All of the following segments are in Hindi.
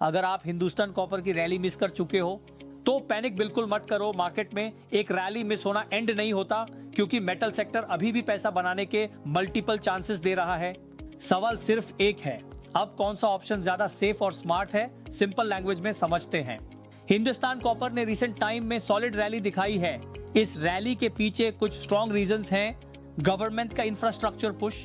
अगर आप हिंदुस्तान कॉपर की रैली मिस कर चुके हो तो पैनिक बिल्कुल मत करो। मार्केट में एक रैली मिस होना एंड नहीं होता, क्योंकि मेटल सेक्टर अभी भी पैसा बनाने के मल्टीपल चांसेस दे रहा है। सवाल सिर्फ एक है, अब कौन सा ऑप्शन ज्यादा सेफ और स्मार्ट है? सिंपल लैंग्वेज में समझते हैं। हिंदुस्तान कॉपर ने रिसेंट टाइम में सॉलिड रैली दिखाई है। इस रैली के पीछे कुछ स्ट्रॉन्ग रीजंस हैं। गवर्नमेंट का इंफ्रास्ट्रक्चर पुश,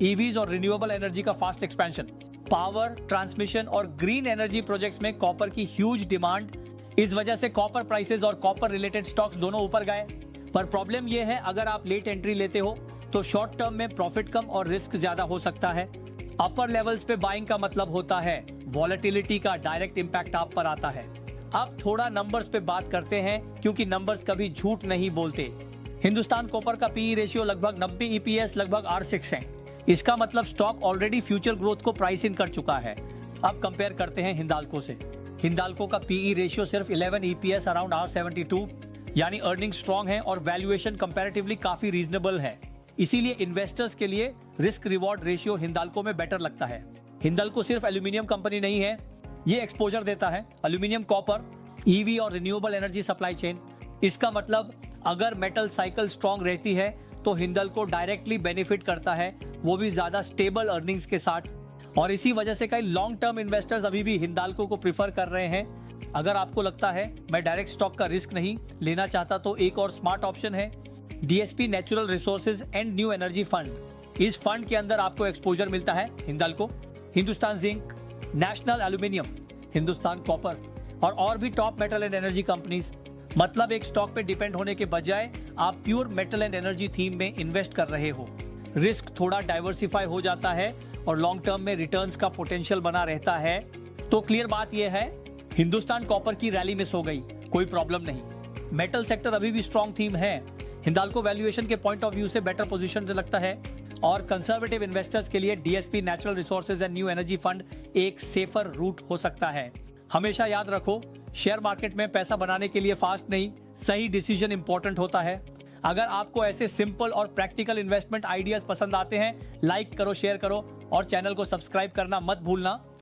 ईवीज और रिन्यूएबल एनर्जी का फास्ट एक्सपेंशन, पावर, ट्रांसमिशन और ग्रीन एनर्जी प्रोजेक्ट्स में कॉपर की ह्यूज डिमांड। इस वजह से कॉपर प्राइसेस और कॉपर रिलेटेड स्टॉक्स दोनों ऊपर गए। पर प्रॉब्लम यह है, अगर आप लेट एंट्री लेते हो तो शॉर्ट टर्म में प्रॉफिट कम और रिस्क ज्यादा हो सकता है। अपर लेवल्स पे बाइंग का मतलब होता है वॉलेटिलिटी का डायरेक्ट इंपैक्ट आप पर आता है। अब थोड़ा नंबर्स पे बात करते हैं, क्योंकि नंबर्स कभी झूठ नहीं बोलते। हिंदुस्तान कॉपर का पीई रेशियो लगभग 90, ईपीएस लगभग R6 है। इसका मतलब स्टॉक ऑलरेडी फ्यूचर ग्रोथ को प्राइस इन कर चुका है। अब कंपेयर करते हैं हिंदाल्को से। हिंदाल्को का पीई रेशियो सिर्फ 11, ईपीएस अराउंड R72, यानी अर्निंग स्ट्रॉन्ग है और वैल्यूएशन कंपैरेटिवली काफी रीजनेबल है। इसीलिए इन्वेस्टर्स के लिए रिस्क रिवॉर्ड रेशियो हिंदाल्को में बेटर लगता है। हिंदाल्को सिर्फ एल्यूमिनियम कंपनी नहीं है, ये एक्सपोजर देता है एल्यूमिनियम, कॉपर, ईवी और रिन्यूएबल एनर्जी सप्लाई चेन। इसका मतलब अगर मेटल साइकिल स्ट्रॉन्ग रहती है तो हिंदाल्को डायरेक्टली बेनिफिट करता है, वो भी ज्यादा स्टेबल अर्निंग्स के साथ। और इसी वजह से कई लॉन्ग टर्म इन्वेस्टर्स अभी भी हिंदाल्को को प्रीफर कर रहे हैं। अगर आपको लगता है मैं डायरेक्ट स्टॉक का रिस्क नहीं लेना चाहता, तो एक और स्मार्ट ऑप्शन है DSP natural resources and new energy fund. इस फंड के अंदर आपको एक्सपोजर मिलता है Hindalco, Hindustan zinc, national aluminium, Hindustan copper और भी top metal and energy companies. मतलब एक स्टॉक पे डिपेंड होने के बजाय आप pure metal and energy theme में इन्वेस्ट कर रहे हो। रिस्क थोड़ा डाइवर्सिफाई हो जाता है और लॉन्ग टर्म में रिटर्न्स का पोटेंशियल बना रहता है। तो क्लियर बात यह है, हिंदुस्तान कॉपर की रैली मिस हो गई, कोई प्रॉब्लम नहीं। मेटल सेक्टर अभी भी स्ट्रॉन्ग थीम है। हिंदाल्को वैल्यूएशन के पॉइंट ऑफ व्यू से बेटर पोजीशन लगता है और कंजर्वेटिव इन्वेस्टर्स के लिए DSP natural resources and new energy fund एक सेफर रूट हो सकता है। हमेशा याद रखो, शेयर मार्केट में पैसा बनाने के लिए फास्ट नहीं, सही डिसीजन इंपॉर्टेंट होता है। अगर आपको ऐसे सिंपल और प्रैक्टिकल इन्वेस्टमेंट आइडियाज पसंद आते हैं, लाइक करो, शेयर करो और चैनल को सब्सक्राइब करना मत भूलना।